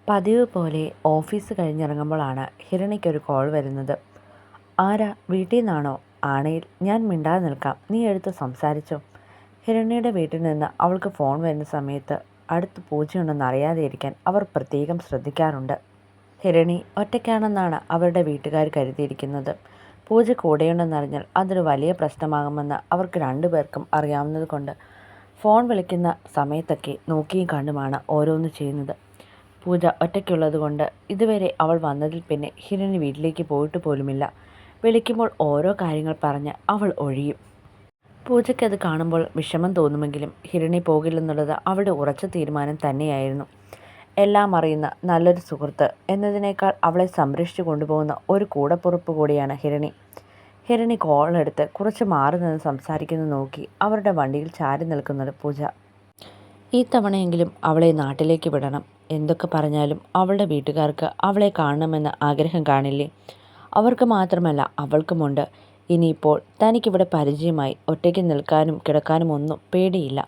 പതിവ് പോലെ office കഴിഞ്ഞിറങ്ങുമ്പോഴാണ് ഹിരണിക്കൊരു call വരുന്നത്. ആരാ, വീട്ടിൽ നിന്നാണോ? ആണേൽ ഞാൻ മിണ്ടാതെ നിൽക്കാം, നീ എടുത്ത് സംസാരിച്ചോ. ഹിരണിയുടെ വീട്ടിൽ നിന്ന് അവൾക്ക് ഫോൺ വരുന്ന സമയത്ത് അടുത്ത് പൂജയുണ്ടെന്ന് അറിയാതെ ഇരിക്കാൻ അവർ പ്രത്യേകം ശ്രദ്ധിക്കാറുണ്ട്. ഹിരണി ഒറ്റയ്ക്കാണെന്നാണ് അവരുടെ വീട്ടുകാർ കരുതിയിരിക്കുന്നത്. പൂജ കൂടെയുണ്ടെന്നറിഞ്ഞാൽ അതൊരു വലിയ പ്രശ്നമാകുമെന്ന് അവർക്ക് രണ്ടുപേർക്കും അറിയാവുന്നത് കൊണ്ട് ഫോൺ വിളിക്കുന്ന സമയത്തൊക്കെ നോക്കിയും കണ്ടുമാണ് ഓരോന്ന് ചെയ്യുന്നത്. പൂജ ഒറ്റയ്ക്കുള്ളത് കൊണ്ട് ഇതുവരെ അവൾ വന്നതിൽ പിന്നെ ഹിരണി വീട്ടിലേക്ക് പോയിട്ട് പോലുമില്ല. വിളിക്കുമ്പോൾ ഓരോ കാര്യങ്ങൾ പറഞ്ഞ് അവൾ ഒഴിയും. പൂജയ്ക്കത് കാണുമ്പോൾ വിഷമം തോന്നുമെങ്കിലും ഹിരണി പോകില്ലെന്നുള്ളത് അവളുടെ ഉറച്ച തീരുമാനം തന്നെയായിരുന്നു. എല്ലാം അറിയുന്ന നല്ലൊരു സുഹൃത്ത് എന്നതിനേക്കാൾ അവളെ സംരക്ഷിച്ചു കൊണ്ടുപോകുന്ന ഒരു കൂടപ്പുറപ്പ് കൂടിയാണ് ഹിരണി. ഹിരണി കോളെടുത്ത് കുറച്ച് മാറി നിന്ന് സംസാരിക്കുന്നത് നോക്കി അവരുടെ വണ്ടിയിൽ ചാരി നിൽക്കുന്നത് പൂജ. ഈ തവണയെങ്കിലും അവളെ നാട്ടിലേക്ക് വിടണം. എന്തൊക്കെ പറഞ്ഞാലും അവളുടെ വീട്ടുകാർക്ക് അവളെ കാണണമെന്ന് ആഗ്രഹം കാണില്ലേ? അവർക്ക് മാത്രമല്ല, അവൾക്കുമുണ്ട്. ഇനിയിപ്പോൾ തനിക്കിവിടെ പരിചയമായി, ഒറ്റയ്ക്ക് നിൽക്കാനും കിടക്കാനും ഒന്നും പേടിയില്ല.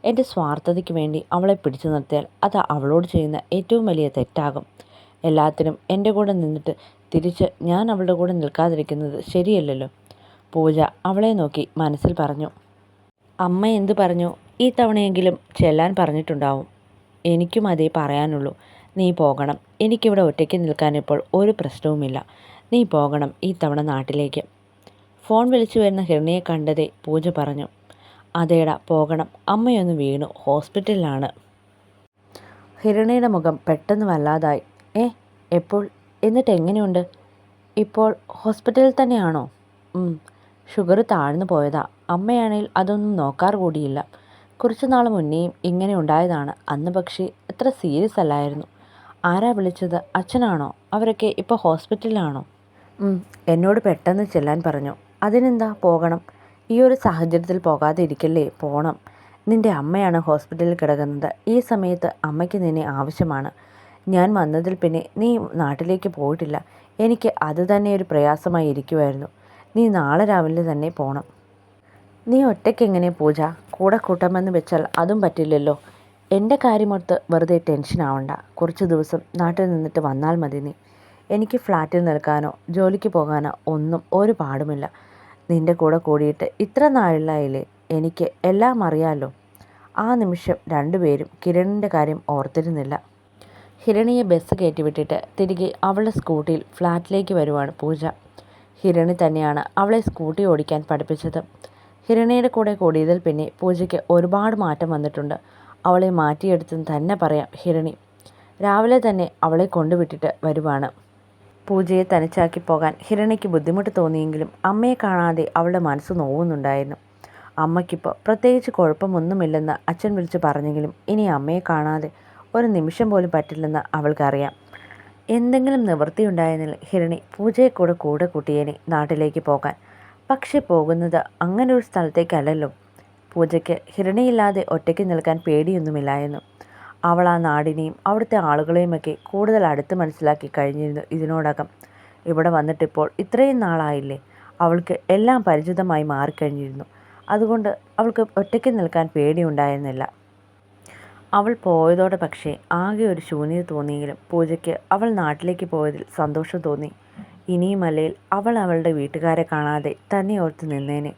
എൻ്റെ സ്വാർത്ഥതയ്ക്ക് വേണ്ടി അവളെ പിടിച്ചു നിർത്തിയാൽ അത് അവളോട് ചെയ്യുന്ന ഏറ്റവും വലിയ തെറ്റാകും. എല്ലാത്തിനും എൻ്റെ കൂടെ നിന്നിട്ട് തിരിച്ച് ഞാൻ അവളുടെ കൂടെ നിൽക്കാതിരിക്കുന്നത് ശരിയല്ലല്ലോ. പൂജ അവളെ നോക്കി മനസ്സിൽ പറഞ്ഞു. അമ്മ എന്തു പറഞ്ഞു? ഈ തവണയെങ്കിലും ചെല്ലാൻ പറഞ്ഞിട്ടുണ്ടാവും. എനിക്കും അതേ പറയാനുള്ളൂ. നീ പോകണം. എനിക്കിവിടെ ഒറ്റയ്ക്ക് നിൽക്കാനിപ്പോൾ ഒരു പ്രശ്നവുമില്ല. നീ പോകണം ഈ തവണ നാട്ടിലേക്ക്. ഫോൺ വിളിച്ചു വരുന്ന ഹിരണിയെ കണ്ടതേ പൂജ പറഞ്ഞു. അതേടാ, പോകണം. അമ്മയൊന്ന് വീണു, ഹോസ്പിറ്റലിലാണ്. ഹിരണിയുടെ മുഖം പെട്ടെന്ന് വല്ലാതായി. എപ്പോൾ? എന്നിട്ട് എങ്ങനെയുണ്ട്? ഇപ്പോൾ ഹോസ്പിറ്റലിൽ തന്നെയാണോ? ഷുഗർ താഴ്ന്നു പോയതാ. അമ്മയാണെങ്കിൽ അതൊന്നും നോക്കാറ് കൂടിയില്ല. കുറച്ചു നാൾ മുന്നേയും ഇങ്ങനെ ഉണ്ടായതാണ്. അന്ന് പക്ഷേ എത്ര സീരിയസ് അല്ലായിരുന്നു. ആരാ വിളിച്ചത്? അച്ഛനാണോ? അവരൊക്കെ ഇപ്പോൾ ഹോസ്പിറ്റലിലാണോ? എന്നോട് പെട്ടെന്ന് ചെല്ലാൻ പറഞ്ഞു. അതിനെന്താ, പോകണം. ഈ ഒരു സാഹചര്യത്തിൽ പോകാതെ ഇരിക്കല്ലേ? പോണം. നിൻ്റെ അമ്മയാണ് ഹോസ്പിറ്റലിൽ കിടക്കുന്നത്. ഈ സമയത്ത് അമ്മയ്ക്ക് നിന്നെ ആവശ്യമാണ്. ഞാൻ വന്നതിൽ പിന്നെ നീ നാട്ടിലേക്ക് പോയിട്ടില്ല. എനിക്ക് അത് തന്നെ ഒരു പ്രയാസമായി ഇരിക്കുമായിരുന്നു. നീ നാളെ രാവിലെ തന്നെ പോണം. നീ ഒറ്റയ്ക്കെങ്ങനെ പൂജ? കൂടെ കൂട്ടാമെന്ന് വെച്ചാൽ അതും പറ്റില്ലല്ലോ. എൻ്റെ കാര്യമൊത്ത് വെറുതെ ടെൻഷൻ ആവണ്ട. കുറച്ച് ദിവസം നാട്ടിൽ നിന്നിട്ട് വന്നാൽ മതി നീ. എനിക്ക് ഫ്ലാറ്റിൽ നിൽക്കാനോ ജോലിക്ക് പോകാനോ ഒന്നും ഒരു പാടുമില്ല. നിൻ്റെ കൂടെ കൂടിയിട്ട് ഇത്ര നാളിലായില്ലേ, എനിക്ക് എല്ലാം അറിയാമല്ലോ. ആ നിമിഷം രണ്ടുപേരും കിരണിൻ്റെ കാര്യം ഓർത്തിരുന്നില്ല. ഹിരണിയെ ബസ് കയറ്റിവിട്ടിട്ട് തിരികെ അവളുടെ സ്കൂട്ടിയിൽ ഫ്ലാറ്റിലേക്ക് വരുവാണ് പൂജ. ഹിരണി തന്നെയാണ് അവളെ സ്കൂട്ടി ഓടിക്കാൻ പഠിപ്പിച്ചത്. ഹിരണിയുടെ കൂടെ കൂടിയതിൽ പിന്നെ പൂജയ്ക്ക് ഒരുപാട് മാറ്റം വന്നിട്ടുണ്ട്. അവളെ മാറ്റിയെടുത്തെന്ന് തന്നെ പറയാം ഹിരണി. രാവിലെ തന്നെ അവളെ കൊണ്ടുവിട്ടിട്ട് വരുവാണ്. പൂജയെ തനിച്ചാക്കി പോകാൻ ഹിരണിക്ക് ബുദ്ധിമുട്ട് തോന്നിയെങ്കിലും അമ്മയെ കാണാതെ അവളുടെ മനസ്സ് നോവുന്നുണ്ടായിരുന്നു. അമ്മയ്ക്കിപ്പോൾ പ്രത്യേകിച്ച് കുഴപ്പമൊന്നുമില്ലെന്ന് അച്ഛൻ വിളിച്ച് പറഞ്ഞെങ്കിലും ഇനി അമ്മയെ കാണാതെ ഒരു നിമിഷം പോലും പറ്റില്ലെന്ന് അവൾക്കറിയാം. എന്തെങ്കിലും നിവൃത്തിയുണ്ടായെങ്കിൽ ഹിരണി പൂജയെ കൂടെ കൂട്ടിയേനെ നാട്ടിലേക്ക് പോകാൻ. പക്ഷെ പോകുന്നത് അങ്ങനെ ഒരു സ്ഥലത്തേക്കല്ലല്ലോ. പൂജയ്ക്ക് ഹിരണിയില്ലാതെ ഒറ്റയ്ക്ക് നിൽക്കാൻ പേടിയൊന്നുമില്ലായിരുന്നു. അവൾ ആ നാടിനെയും അവിടുത്തെ ആളുകളെയുമൊക്കെ കൂടുതൽ അടുത്ത് മനസ്സിലാക്കി കഴിഞ്ഞിരുന്നു ഇതിനോടകം. ഇവിടെ വന്നിട്ടിപ്പോൾ ഇത്രയും നാളായില്ലേ, അവൾക്ക് എല്ലാം പരിചിതമായി മാറിക്കഴിഞ്ഞിരുന്നു. അതുകൊണ്ട് അവൾക്ക് ഒറ്റയ്ക്ക് നിൽക്കാൻ പേടിയുണ്ടായിരുന്നില്ല. അവൾ പോയതോടെ പക്ഷേ ആകെ ഒരു ശൂന്യത തോന്നിയെങ്കിലും പൂജയ്ക്ക് അവൾ നാട്ടിലേക്ക് പോയതിൽ സന്തോഷം തോന്നി. ഇനിയും അല്ലേൽ അവൾ അവളുടെ വീട്ടുകാരെ കാണാതെ തന്നെ ഓർത്ത് നിന്നേനെ.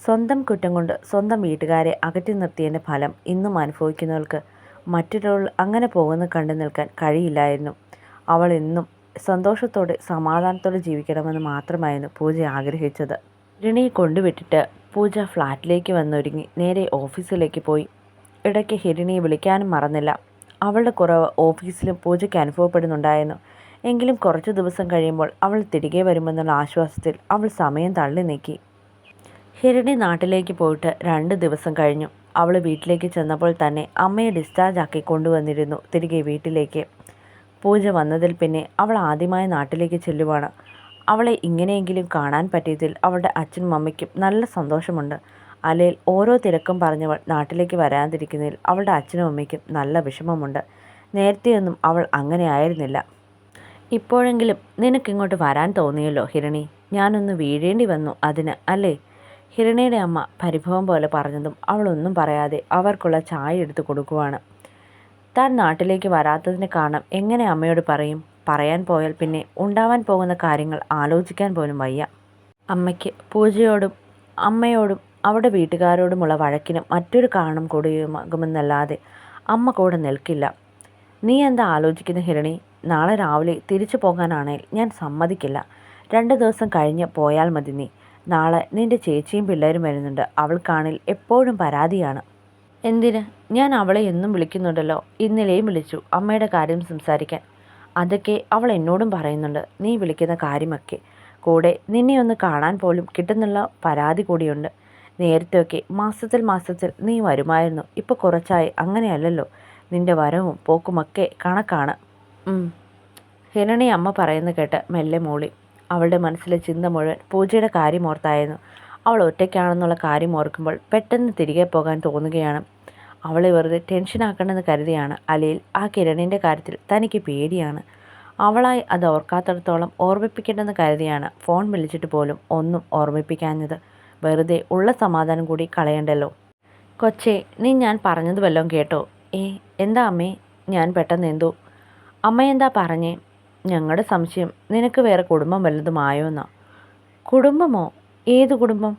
സ്വന്തം കുറ്റം കൊണ്ട് സ്വന്തം വീട്ടുകാരെ അകറ്റി നിർത്തിയതിൻ്റെ ഫലം ഇന്നും അനുഭവിക്കുന്നവർക്ക് മറ്റൊരാൾ അങ്ങനെ പോകുന്നത് കണ്ടു നിൽക്കാൻ കഴിയില്ലായിരുന്നു. അവൾ എന്നും സന്തോഷത്തോടെ സമാധാനത്തോടെ ജീവിക്കണമെന്ന് മാത്രമായിരുന്നു പൂജ ആഗ്രഹിച്ചത്. ഹിരണിയെ കൊണ്ടുവിട്ടിട്ട് പൂജ ഫ്ലാറ്റിലേക്ക് വന്നൊരുങ്ങി നേരെ ഓഫീസിലേക്ക് പോയി. ഇടയ്ക്ക് ഹിരണിയെ വിളിക്കാനും മറന്നില്ല. അവളുടെ കുറവ് ഓഫീസിലും പൂജയ്ക്ക് അനുഭവപ്പെടുന്നുണ്ടായിരുന്നു. എങ്കിലും കുറച്ച് ദിവസം കഴിയുമ്പോൾ അവൾ തിരികെ വരുമെന്നുള്ള ആശ്വാസത്തിൽ അവൾ സമയം തള്ളി നീക്കി. ഹിരണി നാട്ടിലേക്ക് പോയിട്ട് 2 ദിവസം കഴിഞ്ഞു. അവൾ വീട്ടിലേക്ക് ചെന്നപ്പോൾ തന്നെ അമ്മയെ ഡിസ്ചാർജ് ആക്കി കൊണ്ടുവന്നിരുന്നു തിരികെ വീട്ടിലേക്ക്. പൂജ വന്നതിൽ പിന്നെ അവൾ ആദ്യമായി നാട്ടിലേക്ക് ചെല്ലുവാണ്. അവളെ ഇങ്ങനെയെങ്കിലും കാണാൻ പറ്റിയതിൽ അവളുടെ അച്ഛനും അമ്മയ്ക്കും നല്ല സന്തോഷമുണ്ട്. അല്ലെങ്കിൽ ഓരോ തിരക്കും പറഞ്ഞവൾ നാട്ടിലേക്ക് വരാതിരിക്കുന്നതിൽ അവളുടെ അച്ഛനും അമ്മയ്ക്കും നല്ല വിഷമമുണ്ട്. നേരത്തെയൊന്നും അവൾ അങ്ങനെ ആയിരുന്നില്ല. ഇപ്പോഴെങ്കിലും നിനക്കിങ്ങോട്ട് വരാൻ തോന്നിയല്ലോ ഹിരണി. ഞാനൊന്ന് വീഴേണ്ടി വന്നു അതിന്, അല്ലേ? ഹിരണിയുടെ അമ്മ പരിഭവം പോലെ പറഞ്ഞതും അവളൊന്നും പറയാതെ അവർക്കുള്ള ചായ എടുത്തു കൊടുക്കുവാണ്. താൻ നാട്ടിലേക്ക് വരാത്തതിന് കാരണം എങ്ങനെ അമ്മയോട് പറയും? പറയാൻ പോയാൽ പിന്നെ ഉണ്ടാവാൻ പോകുന്ന കാര്യങ്ങൾ ആലോചിക്കാൻ പോലും വയ്യ. അമ്മയ്ക്ക് പൂജയോടും അമ്മയോടും അവരുടെ വീട്ടുകാരോടുമുള്ള വഴക്കിന് മറ്റൊരു കാരണം കൂടിയുമാകുമെന്നല്ലാതെ അമ്മ കൂടെ നിൽക്കില്ല. നീ എന്താ ആലോചിക്കുന്ന ഹിരണി? നാളെ രാവിലെ തിരിച്ചു പോകാനാണെങ്കിൽ ഞാൻ സമ്മതിക്കില്ല. 2 ദിവസം കഴിഞ്ഞ് പോയാൽ മതി നീ. നാളെ നിന്റെ ചേച്ചിയും പിള്ളേരും വരുന്നുണ്ട്. അവൾക്കാണെങ്കിൽ എപ്പോഴും പരാതിയാണ്. എന്തിന്? ഞാൻ അവളെ എന്നും വിളിക്കുന്നുണ്ടല്ലോ. ഇന്നലെയും വിളിച്ചു അമ്മയുടെ കാര്യം സംസാരിക്കാൻ. അതൊക്കെ അവൾ എന്നോടും പറയുന്നുണ്ട്. നീ വിളിക്കുന്ന കാര്യമൊക്കെ. കൂടെ നിന്നെ ഒന്ന് കാണാൻ പോലും കിട്ടുന്നുള്ള പരാതി കൂടിയുണ്ട്. നേരത്തെയൊക്കെ മാസത്തിൽ നീ വരുമായിരുന്നു. ഇപ്പോൾ കുറച്ചായി അങ്ങനെയല്ലല്ലോ. നിന്റെ വരവും പോക്കുമൊക്കെ കണക്കാണ്. ഹിരണി അമ്മ പറയുന്നത് കേട്ട് മെല്ലെ മൂളി. അവളുടെ മനസ്സിലെ ചിന്ത മുഴുവൻ പൂജയുടെ കാര്യം ഓർത്തായിരുന്നു. അവൾ ഒറ്റയ്ക്കാണെന്നുള്ള കാര്യം ഓർക്കുമ്പോൾ പെട്ടെന്ന് തിരികെ പോകാൻ തോന്നുകയാണ്. അവളെ വെറുതെ ടെൻഷനാക്കണമെന്ന് കരുതിയാണ് അലയിൽ ആ കിരണിൻ്റെ കാര്യത്തിൽ തനിക്ക് പേടിയാണ്. അവളായി അത് ഓർക്കാത്തിടത്തോളം ഓർമ്മിപ്പിക്കേണ്ടെന്ന് കരുതിയാണ് ഫോൺ വിളിച്ചിട്ട് പോലും ഒന്നും ഓർമ്മിപ്പിക്കാഞ്ഞത്. വെറുതെ ഉള്ള സമാധാനം കൂടി കളയണ്ടല്ലോ. കൊച്ചേ, നീ ഞാൻ പറഞ്ഞത് വല്ലതും കേട്ടോ? എന്താ അമ്മേ? ഞാൻ പെട്ടെന്ന് എന്തോ. അമ്മ എന്താ പറഞ്ഞേ? ഞങ്ങളുടെ സംശയം നിനക്ക് വേറെ കുടുംബം വല്ലതുമായോ എന്നാ. കുടുംബമോ? ഏത് കുടുംബം?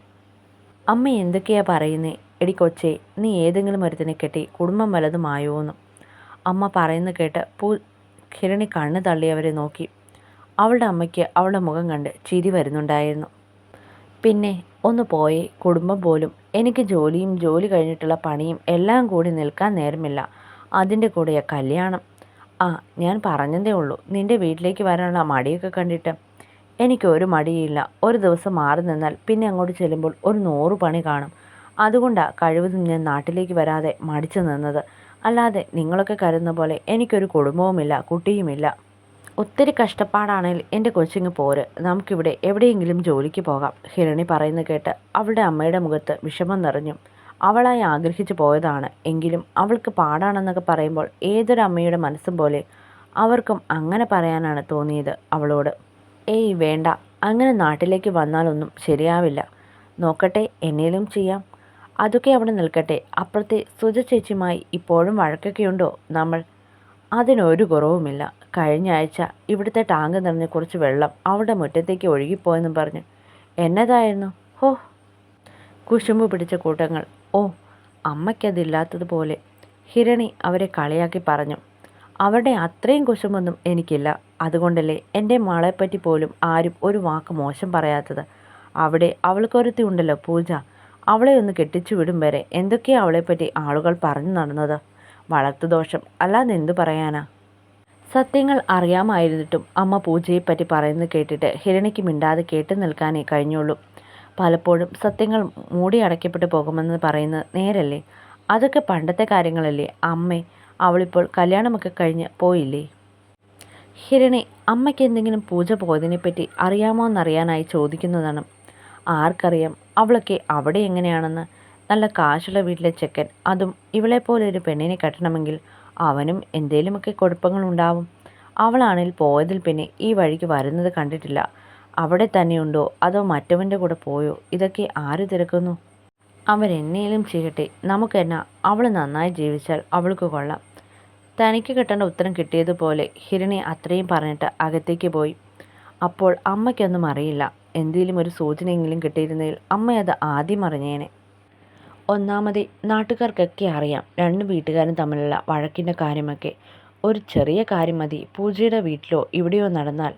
അമ്മ എന്തൊക്കെയാ പറയുന്നേ? എടി കൊച്ചേ, നീ ഏതെങ്കിലും ഒരുത്തിനെ കെട്ടി കുടുംബം വല്ലതുമായോന്ന്. അമ്മ പറയുന്നത് കേട്ട് ഹിരണി കണ്ണ് തള്ളിയവരെ നോക്കി. അവളുടെ അമ്മയ്ക്ക് അവളുടെ മുഖം കണ്ട് ചിരി വരുന്നുണ്ടായിരുന്നു. പിന്നെ ഒന്ന് പോയേ. കുടുംബം പോലും. എനിക്ക് ജോലിയും ജോലി കഴിഞ്ഞിട്ടുള്ള പണിയും എല്ലാം കൂടി നിൽക്കാൻ നേരമില്ല. അതിൻ്റെ കൂടെയാ കല്യാണം. ഞാൻ പറഞ്ഞതേ ഉള്ളൂ. നിൻ്റെ വീട്ടിലേക്ക് വരാനുള്ള മടിയൊക്കെ കണ്ടിട്ട്. എനിക്കൊരു മടിയില്ല. ഒരു ദിവസം മാറി നിന്നാൽ പിന്നെ അങ്ങോട്ട് ചെല്ലുമ്പോൾ ഒരു 100 പണി കാണും. അതുകൊണ്ടാണ് കഴിവതും ഞാൻ നാട്ടിലേക്ക് വരാതെ മടിച്ചു നിന്നത്. അല്ലാതെ നിങ്ങളൊക്കെ കരുതുന്ന പോലെ എനിക്കൊരു കുടുംബവുമില്ല, കുട്ടിയുമില്ല. ഒത്തിരി കഷ്ടപ്പാടാണെങ്കിൽ എൻ്റെ കൊച്ചിങ്ങ് പോര്. നമുക്കിവിടെ എവിടെയെങ്കിലും ജോലിക്ക് പോകാം. ഹിരണി പറയുന്നത് കേട്ട് അവളുടെ അമ്മയുടെ മുഖത്ത് വിഷമം നിറഞ്ഞു. അവളായി ആഗ്രഹിച്ചു പോയതാണ്. എങ്കിലും അവൾക്ക് പാടാണെന്നൊക്കെ പറയുമ്പോൾ ഏതൊരു അമ്മയുടെ മനസ്സും പോലെ അവർക്കും അങ്ങനെ പറയാനാണ് തോന്നിയത് അവളോട്. വേണ്ട, അങ്ങനെ നാട്ടിലേക്ക് വന്നാലൊന്നും ശരിയാവില്ല. നോക്കട്ടെ, എന്നേലും ചെയ്യാം. അതൊക്കെ അവിടെ നിൽക്കട്ടെ. അപ്പുറത്തെ സുജ ചേച്ചിയുമായി ഇപ്പോഴും വഴക്കൊക്കെയുണ്ടോ നമ്മൾ? അതിനൊരു കുറവുമില്ല. കഴിഞ്ഞ ആഴ്ച ഇവിടുത്തെ ടാങ്ക് നിറഞ്ഞ കുറച്ച് വെള്ളം അവളുടെ മുറ്റത്തേക്ക് ഒഴുകിപ്പോയെന്നും പറഞ്ഞ് എന്നതായിരുന്നു. കുശുമ്പ് പിടിച്ച കൂട്ടങ്ങൾ. അമ്മയ്ക്കതില്ലാത്തതുപോലെ ഹിരണി അവരെ കളിയാക്കി പറഞ്ഞു. അവരുടെ അത്രയും കുശുമ്പൊന്നും എനിക്കില്ല. അതുകൊണ്ടല്ലേ എൻ്റെ മോളെപ്പറ്റി പോലും ആരും ഒരു വാക്ക് മോശം പറയാത്തത്. അവിടെ അവൾക്കൊരുത്തി ഉണ്ടല്ലോ, പൂജ. അവളെ ഒന്ന് കെട്ടിച്ചു വിടും വരെ എന്തൊക്കെയാണ് അവളെപ്പറ്റി ആളുകൾ പറഞ്ഞു നടന്നത്. വളർത്തുദോഷം അല്ലാതെ എന്തു പറയാനാ? സത്യങ്ങൾ അറിയാമായിരുന്നിട്ടും അമ്മ പൂജയെപ്പറ്റി പറയുന്നത് കേട്ടിട്ട് ഹിരണിക്ക് മിണ്ടാതെ കേട്ടു നിൽക്കാനേ കഴിഞ്ഞുള്ളൂ. പലപ്പോഴും സത്യങ്ങൾ മൂടി അടയ്ക്കപ്പെട്ടു പോകുമെന്ന് പറയുന്നത് നേരല്ലേ? അതൊക്കെ പണ്ടത്തെ കാര്യങ്ങളല്ലേ അമ്മേ. അവളിപ്പോൾ കല്യാണമൊക്കെ കഴിഞ്ഞ് പോയില്ലേ? ഹിരണി അമ്മയ്ക്ക് എന്തെങ്കിലും പൂജ പോയതിനെപ്പറ്റി അറിയാമോ എന്നറിയാനായി ചോദിക്കുന്നതാണ്. ആർക്കറിയാം അവളൊക്കെ അവിടെ എങ്ങനെയാണെന്ന്. നല്ല കാശുള്ള വീട്ടിലെ ചെക്കൻ, അതും ഇവളെപ്പോലെ ഒരു പെണ്ണിനെ കെട്ടണമെങ്കിൽ അവനും എന്തേലുമൊക്കെ കുഴപ്പങ്ങളുണ്ടാവും. അവളാണെങ്കിൽ പോയതിൽ പിന്നെ ഈ വഴിക്ക് വരുന്നത് കണ്ടിട്ടില്ല. അവിടെ തന്നെയുണ്ടോ അതോ മറ്റവൻ്റെ കൂടെ പോയോ? ഇതൊക്കെ ആര് തിരക്കുന്നു? അവരെന്നേലും ചെയ്യട്ടെ, നമുക്കെന്നാ. അവൾ നന്നായി ജീവിച്ചാൽ അവൾക്ക് കൊള്ളാം. തനിക്ക് കിട്ടേണ്ട ഉത്തരം കിട്ടിയതുപോലെ ഹിരണി അത്രയും പറഞ്ഞിട്ട് അകത്തേക്ക് പോയി. അപ്പോൾ അമ്മയ്ക്കൊന്നും അറിയില്ല. എന്തെങ്കിലും ഒരു സൂചനയെങ്കിലും കിട്ടിയിരുന്നെങ്കിൽ അമ്മ അത് ആദ്യം അറിഞ്ഞേനെ. ഒന്നാമതേ നാട്ടുകാർക്കൊക്കെ അറിയാം 2 വീട്ടുകാരും തമ്മിലുള്ള വഴക്കിൻ്റെ കാര്യമൊക്കെ. ഒരു ചെറിയ കാര്യം മതി പൂജയുടെ വീട്ടിലോ ഇവിടെയോ നടന്നാൽ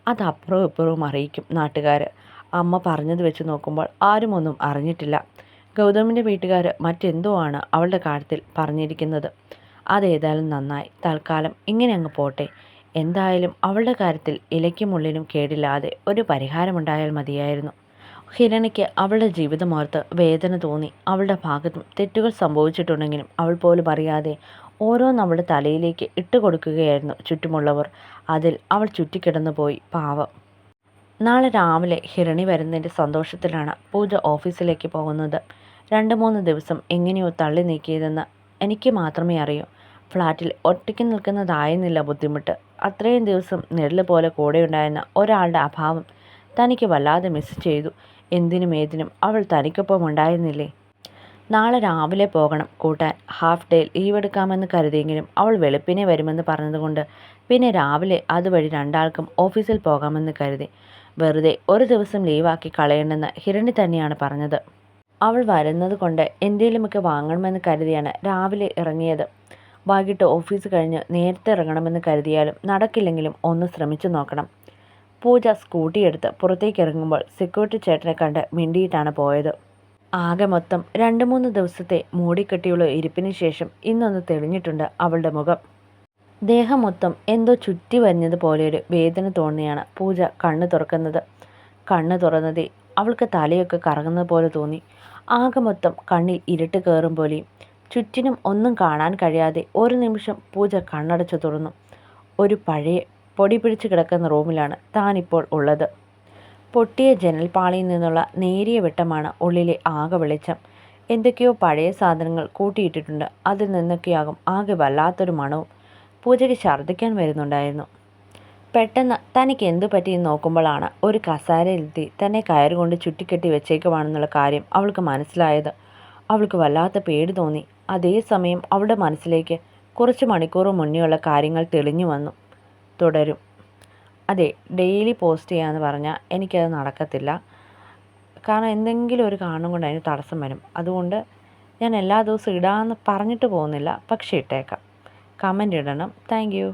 അത് അപ്പുറവും ഇപ്പുറവും അറിയിക്കും നാട്ടുകാർ. അമ്മ പറഞ്ഞത് വെച്ച് നോക്കുമ്പോൾ ആരും ഒന്നും അറിഞ്ഞിട്ടില്ല. ഗൗതമിൻ്റെ വീട്ടുകാർ മറ്റെന്തോ ആണ് അവളുടെ കാര്യത്തിൽ പറഞ്ഞിരിക്കുന്നത്. അതേതായാലും നന്നായി. തൽക്കാലം ഇങ്ങനെ അങ്ങ് പോട്ടെ. എന്തായാലും അവളുടെ കാര്യത്തിൽ ഇലയ്ക്കും ഉള്ളിനും കേടില്ലാതെ ഒരു പരിഹാരമുണ്ടായാൽ മതിയായിരുന്നു. ഹിരണിക്ക് അവളുടെ ജീവിതമോർത്ത് വേദന തോന്നി. അവളുടെ ഭാഗത്തും തെറ്റുകൾ സംഭവിച്ചിട്ടുണ്ടെങ്കിലും അവൾ പോലും അറിയാതെ ഓരോന്ന് അവളുടെ തലയിലേക്ക് ഇട്ട് കൊടുക്കുകയായിരുന്നു ചുറ്റുമുള്ളവർ. അതിൽ അവൾ ചുറ്റിക്കിടന്നു പോയി. പാവം. നാളെ രാവിലെ ഹിരണി വരുന്നതിൻ്റെ സന്തോഷത്തിലാണ് പൂജ ഓഫീസിലേക്ക് പോകുന്നത്. 2-3 ദിവസം എങ്ങനെയോ തള്ളി നീക്കിയതെന്ന് എനിക്ക് മാത്രമേ അറിയൂ. ഫ്ലാറ്റിൽ ഒറ്റയ്ക്ക് നിൽക്കുന്നതായിരുന്നില്ല ബുദ്ധിമുട്ട്. അത്രയും ദിവസം നിഴല് പോലെ കൂടെയുണ്ടായിരുന്ന ഒരാളുടെ അഭാവം തനിക്ക് വല്ലാതെ മിസ് ചെയ്തു. എന്തിനും ഏതിനും അവൾ തനിക്കൊപ്പം ഉണ്ടായിരുന്നില്ലേ? നാളെ രാവിലെ പോകണം കൂട്ടാൻ. ഹാഫ് ഡേ ലീവ് എടുക്കാമെന്ന് കരുതിയെങ്കിലും അവൾ വെളുപ്പിനെ വരുമെന്ന് പറഞ്ഞതുകൊണ്ട് പിന്നെ രാവിലെ അതുവഴി രണ്ടാൾക്കും ഓഫീസിൽ പോകാമെന്ന് കരുതി. വെറുതെ ഒരു ദിവസം ലീവാക്കി കളയണ്ടെന്ന് ഹിരണി തന്നെയാണ് പറഞ്ഞത്. അവൾ വരുന്നത് കൊണ്ട് എന്തേലുമൊക്കെ വാങ്ങണമെന്ന് കരുതിയാണ് രാവിലെ ഇറങ്ങിയത്. വൈകിട്ട് ഓഫീസ് കഴിഞ്ഞ് നേരത്തെ ഇറങ്ങണമെന്ന് കരുതിയാലും നടക്കില്ലെങ്കിലും ഒന്ന് ശ്രമിച്ചു നോക്കണം. പൂജ സ്കൂട്ടിയെടുത്ത് പുറത്തേക്ക് ഇറങ്ങുമ്പോൾ സെക്യൂരിറ്റി ചേട്ടനെ കണ്ട് മിണ്ടിയിട്ടാണ് പോയത്. ആകെ മൊത്തം 2-3 ദിവസത്തെ മൂടിക്കെട്ടിയുള്ള ഇരിപ്പിന് ശേഷം ഇന്നൊന്ന് തെളിഞ്ഞിട്ടുണ്ട് അവളുടെ മുഖം. ദേഹം മൊത്തം എന്തോ ചുറ്റി വരിഞ്ഞതുപോലെയൊരു വേദന തോന്നിയാണ് പൂജ കണ്ണു തുറക്കുന്നത്. കണ്ണു തുറന്നതേ അവൾക്ക് തലയൊക്കെ കറങ്ങുന്നത് പോലെ തോന്നി. ആകെ മൊത്തം കണ്ണിൽ ഇരുട്ട് കയറും പോലെയും. ചുറ്റിനും ഒന്നും കാണാൻ കഴിയാതെ ഒരു നിമിഷം പൂജ കണ്ണടച്ചു തുറന്നു. ഒരു പഴയ പൊടി പിടിച്ച് കിടക്കുന്ന റൂമിലാണ് താനിപ്പോൾ ഉള്ളത്. പൊട്ടിയ ജനൽപ്പാളിയിൽ നിന്നുള്ള നേരിയ വെട്ടമാണ് ഉള്ളിലെ ആകെ വെളിച്ചം. എന്തൊക്കെയോ പഴയ സാധനങ്ങൾ കൂട്ടിയിട്ടിട്ടുണ്ട്. അതിൽ നിന്നൊക്കെയാകും ആകെ വല്ലാത്തൊരു മണവും. പൂജയ്ക്ക് ഛർദ്ദിക്കാൻ വരുന്നുണ്ടായിരുന്നു. പെട്ടെന്ന് തനിക്ക് എന്തു പറ്റിയെന്ന് നോക്കുമ്പോഴാണ് ഒരു കസേരയിലെത്തി തന്നെ കയറുകൊണ്ട് ചുറ്റിക്കെട്ടി വെച്ചേക്കുവാണെന്നുള്ള കാര്യം അവൾക്ക് മനസ്സിലായത്. അവൾക്ക് വല്ലാത്ത പേടി തോന്നി. അതേസമയം അവളുടെ മനസ്സിലേക്ക് കുറച്ച് മണിക്കൂർ മുന്നേയുള്ള കാര്യങ്ങൾ തെളിഞ്ഞു വന്നു. തുടരും. അതെ, ഡെയിലി പോസ്റ്റ് ചെയ്യാമെന്ന് പറഞ്ഞാൽ എനിക്കത് നടക്കത്തില്ല. കാരണം എന്തെങ്കിലും ഒരു കാരണം കൊണ്ട് അതിന് തടസ്സം വരും. അതുകൊണ്ട് ഞാൻ എല്ലാ ദിവസവും ഇടാമെന്ന് പറഞ്ഞിട്ട് പോകുന്നില്ല. പക്ഷേ ഇട്ടേക്കാം. കമൻ്റ് ഇടണം. Thank you.